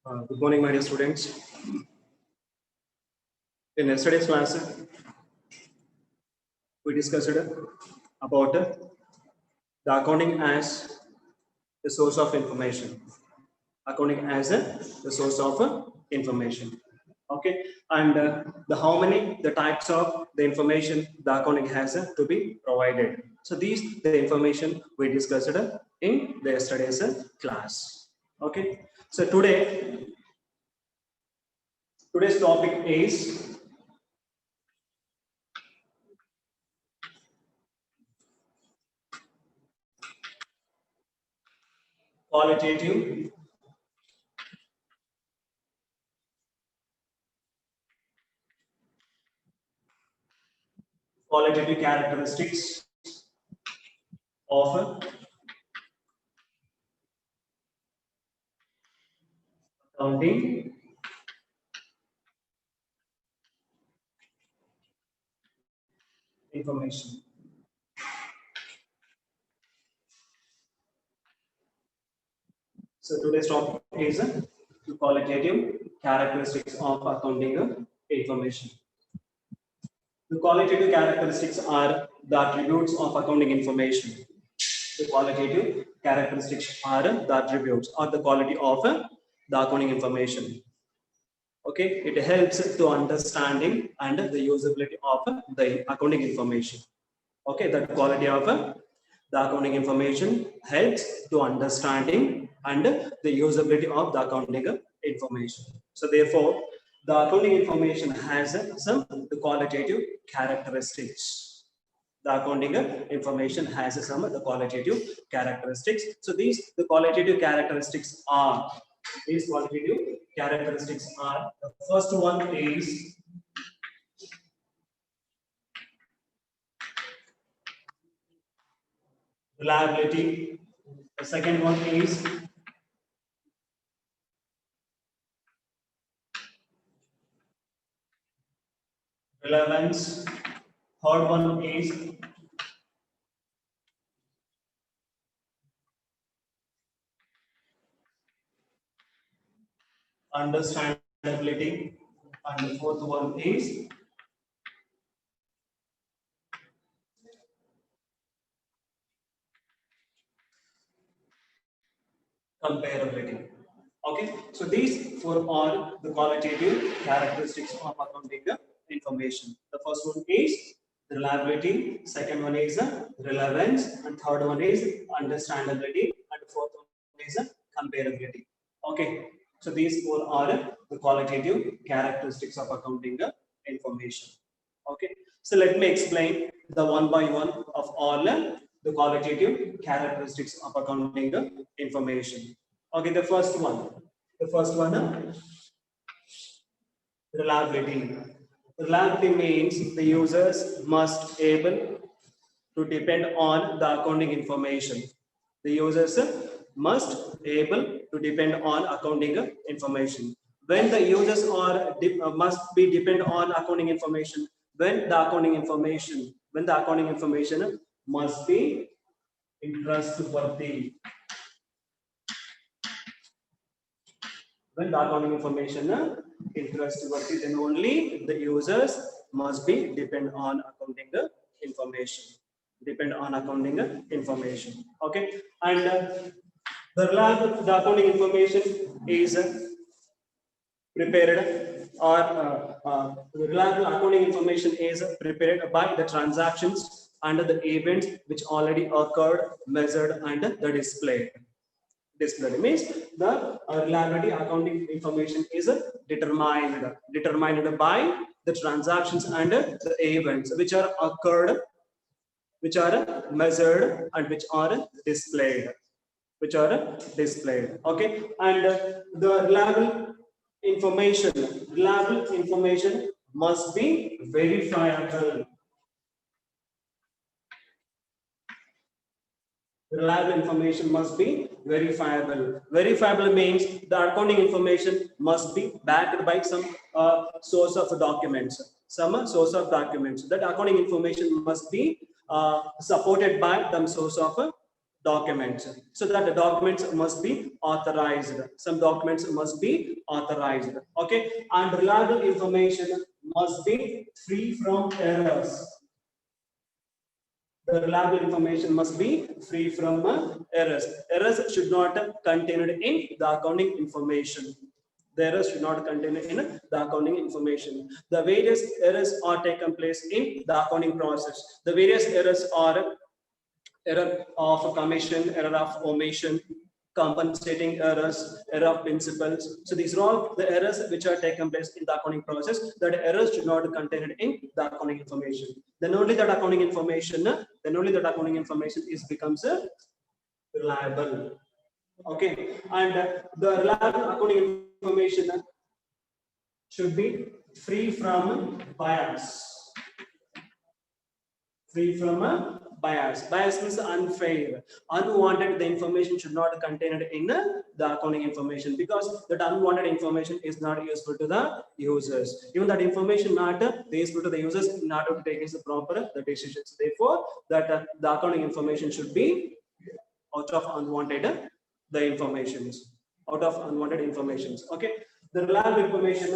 Good morning, my dear students. In yesterday's class, we discussed about the accounting as the source of information. Accounting as the source of information. Okay, and the types of the information the accounting has to be provided. So these the information we discussed in the yesterday's class. Okay, so today's topic is qualitative characteristics of accounting information. So today's topic is qualitative characteristics of accounting information. The qualitative characteristics are the attributes of accounting information. The qualitative characteristics are the attributes or the quality of the accounting information. Okay, it helps to understanding and the usability of the accounting information. Okay, the quality of the accounting information helps to understanding and the usability of the accounting information. So therefore, the accounting information has some the qualitative characteristics. The accounting information has some of the qualitative characteristics. So these the qualitative characteristics are the first one is reliability. The second one is relevance. Third one is understandability, and the fourth one is comparability. Okay, so these four are the qualitative characteristics of accounting information. The first one is reliability, second one is relevance, and third one is understandability, and fourth one is comparability. Okay, so these four are the qualitative characteristics of accounting information. Okay, so let me explain the one by one of all the qualitative characteristics of accounting information. Okay, the first one, reliability. Reliability means the users must able to depend on the accounting information. The users must able to depend on accounting information. When the users are must be depend on accounting information, when the accounting information must be trustworthy. When the accounting information is trustworthy, then only the users must be depend on accounting information. Okay, and the accounting information is prepared or reliable accounting information is prepared by the transactions and the events which already occurred, measured, and the displayed. Displayed means the reliability accounting information is determined by the transactions and the events which are occurred, which are measured, and which are displayed. Okay, and the reliable information must be verifiable. Reliable information must be verifiable. Verifiable means the accounting information must be backed by some source of documents. That accounting information must be supported by some source of documents. So that the documents must be authorized. Some documents must be authorized. Okay, and reliable information must be free from errors. The reliable information must be free from errors. Errors should not contained in the accounting information. The errors should not contain in the accounting information. The various errors are taken place in the accounting process. The various errors are error of commission, error of omission, compensating errors, error of principles. So these are all the errors which are taken place in the accounting process. That errors should not be contained in the accounting information. Then only that accounting information, is becomes reliable. Okay, and the reliable accounting information should be free from bias. Free from a bias. Bias means unfair, unwanted. The information should not contain it in the accounting information, because that unwanted information is not useful to the users. Even that information not useful to the users in order to take the proper the decisions. Therefore, that the accounting information should be out of unwanted the informations, out of unwanted informations. Okay, the reliable information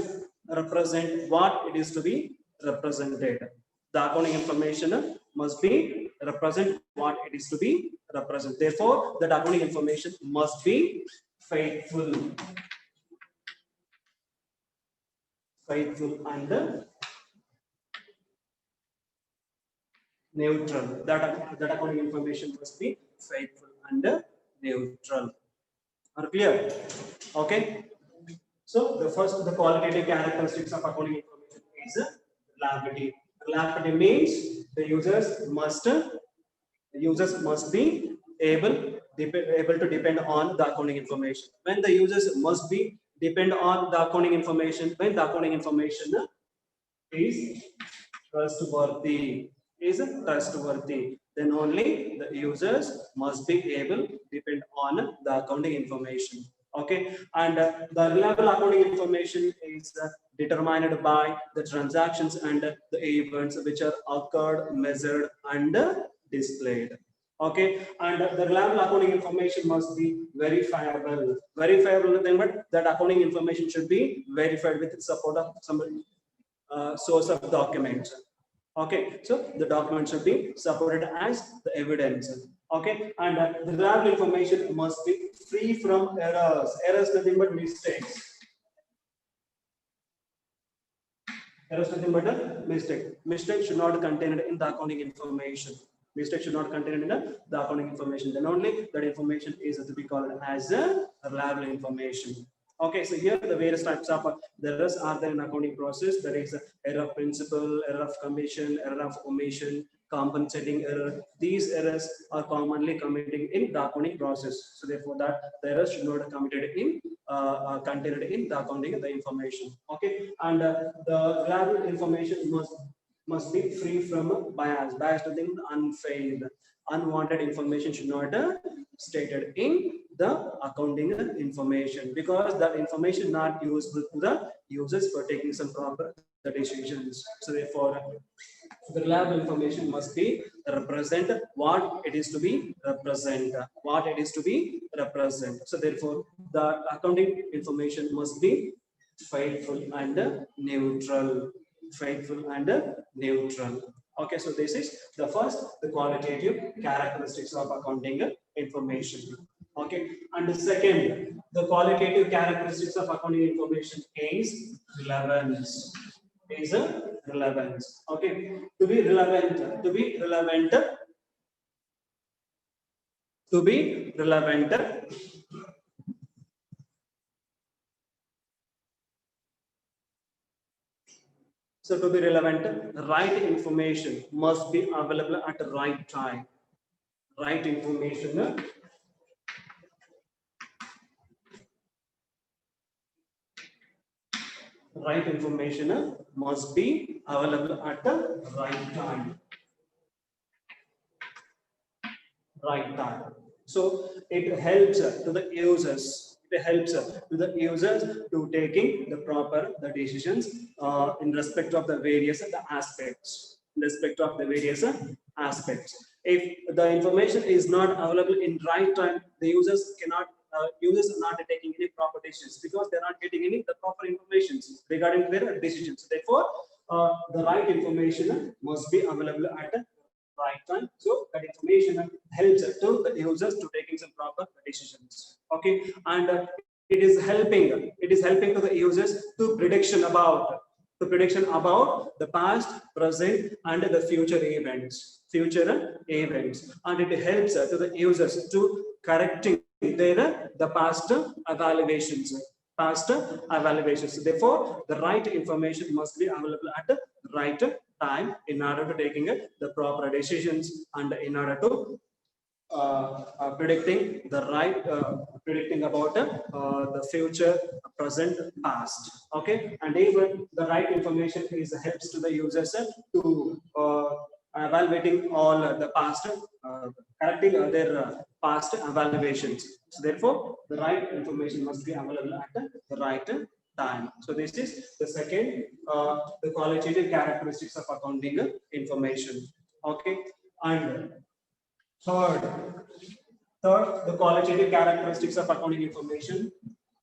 represent what it is to be represented. The accounting information must be represent what it is to be represented. Therefore, the accounting information must be faithful, and neutral. That accounting information must be faithful and neutral. Are clear? Okay. So the qualitative characteristics of accounting information is reliability. Reliability means the users must be able to depend on the accounting information. When the users must be depend on the accounting information, when the accounting information is trustworthy, then only the users must be able to depend on the accounting information. Okay, and the reliable accounting information is determined by the transactions and the events which are occurred, measured, and displayed. Okay, and the reliable accounting information must be verifiable. Verifiable thing, but that accounting information should be verified with the support of some source of documents. Okay, so the document should be supported as the evidence. Okay, and the reliable information must be free from errors. Errors nothing but mistakes. Errors nothing but a mistake. Mistake should not contain in the accounting information. Mistake should not contain in the accounting information. Then only that information is to be called as a reliable information. Okay, so here the various types of errors are there in accounting process. That is error of principle, error of commission, error of omission, compensating error. These errors are commonly committed in the accounting process. So therefore, that the errors should not be committed in contained in the accounting the information. Okay, and the reliable information must be free from bias. Bias to think unfair, unwanted information should not stated in the accounting information, because that information not useful to the users for taking some proper the decisions. So therefore, the reliable information must be represent what it is to be represent, what it is to be represent. So therefore, the accounting information must be faithful and neutral, faithful and neutral. Okay, so this is the first, the qualitative characteristics of accounting information. Okay, and the second, the qualitative characteristics of accounting information is relevance. Is a relevance. Okay, to be relevant, to be relevant, to be relevant. So to be relevant, right information must be available at the right time. Right information must be available at the right time. Right time. So it helps to the users. It helps to the users to taking the proper the decisions in respect of the various aspects. In respect of the various aspects. If the information is not available in right time, the users cannot users are not taking any proper decisions because they're not getting any the proper information regarding their decisions. Therefore, the right information must be available at the right time. So that information helps to the users to taking some proper decisions. Okay, and it is helping to the users to prediction about the past, present, and the future events. And it helps to the users to correcting their the past evaluations. Therefore, the right information must be available at the right time in order to taking the proper decisions and in order to predicting about the future, present, past. Okay, and even the right information is helps to the users to evaluating all the past, correcting their past evaluations. So therefore, the right information must be available at the right time. So this is the second, the qualitative characteristics of accounting information. Okay, and Third, the qualitative characteristics of accounting information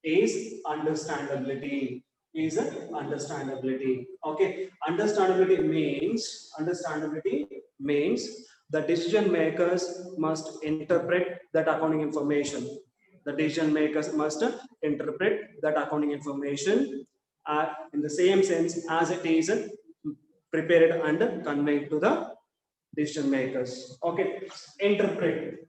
is understandability. Okay, understandability means the decision makers must interpret that accounting information. The decision makers must interpret that accounting information in the same sense as it is prepared and conveyed to the decision makers. Okay, interpret.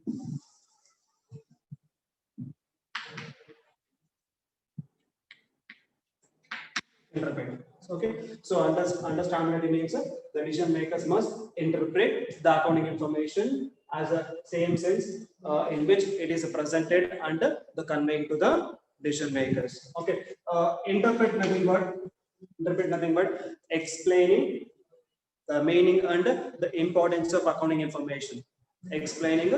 Okay, so understandability means the decision makers must interpret the accounting information as a same sense in which it is presented and the conveying to the decision makers. Okay, interpret nothing but explaining the meaning and the importance of accounting information. Explaining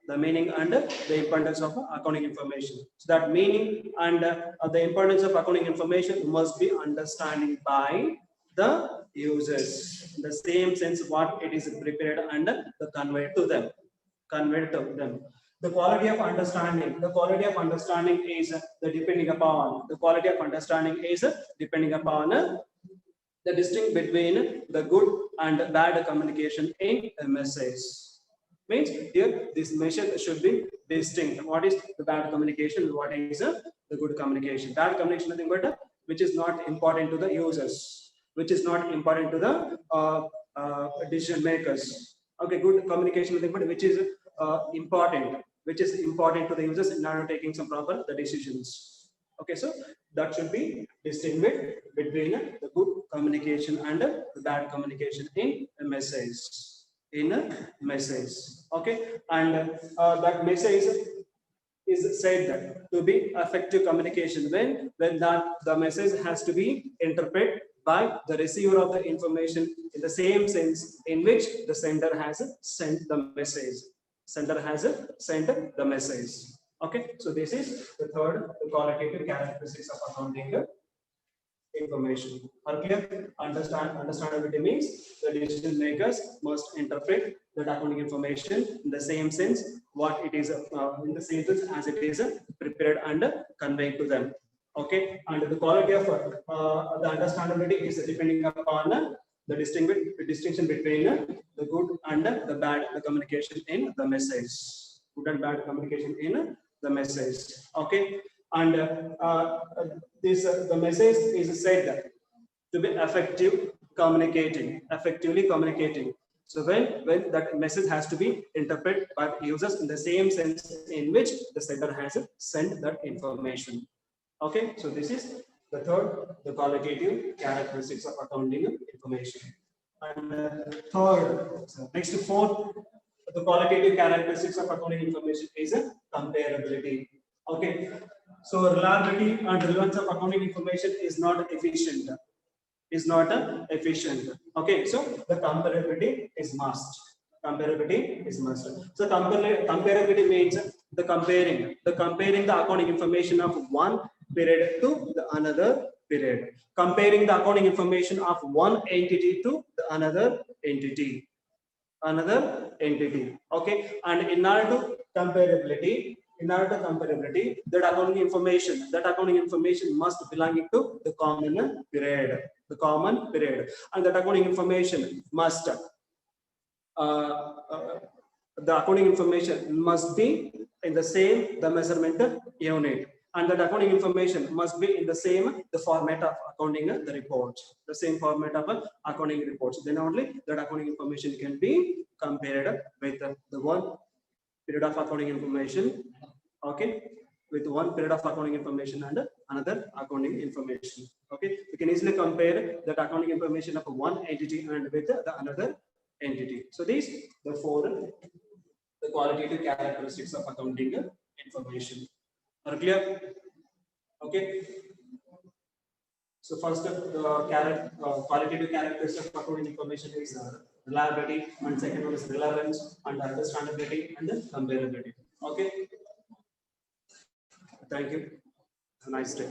the meaning and the importance of accounting information. So that meaning and the importance of accounting information must be understanding by the users. In the same sense, what it is prepared and conveyed to them. The quality of understanding. The quality of understanding is depending upon the distinction between the good and bad communication in a message. Means here this message should be distinct. What is the bad communication? What is the good communication? Bad communication nothing but which is not important to the users, which is not important to the decision makers. Okay, good communication nothing but which is important to the users in order taking some proper the decisions. Okay, so that should be distinguished between the good communication and the bad communication in a message. Okay, and that message is said to be effective communication when that the message has to be interpreted by the receiver of the information in the same sense in which the sender has sent the message. Okay, so this is the third, the qualitative characteristics of accounting information. Clear? Understandability means the decision makers must interpret the accounting information in the same sense what it is in the same sense as it is prepared and conveyed to them. Okay, and the quality of the understandability is depending upon the distinction between the good and the bad communication in the message. Good and bad communication in the message. Okay, and the message is said to be effectively communicating. So when that message has to be interpreted by the users in the same sense in which the sender has sent that information. Okay, so this is the third, the qualitative characteristics of accounting information. And fourth, the qualitative characteristics of accounting information is comparability. Okay, so reliability and relevance of accounting information is not efficient. Okay, so the comparability is must. So comparability means the comparing the accounting information of one period to the another period. Comparing the accounting information of one entity to the another entity. another entity. Okay, and in order to comparability, that accounting information must belong to the common period, and that accounting information must the accounting information must be in the same the measurement unit, and that accounting information must be in the same the format of accounting the reports, the same format of accounting reports. Then only that accounting information can be compared with the one period of accounting information. Okay, with one period of accounting information and another accounting information. Okay, we can easily compare that accounting information of one entity and with the another entity. So these the four the qualitative characteristics of accounting information. Are clear? Okay. So first, the qualitative characteristics of accounting information is reliability, and second one is relevance, and understandability, and comparability. Okay. Thank you. Have a nice day.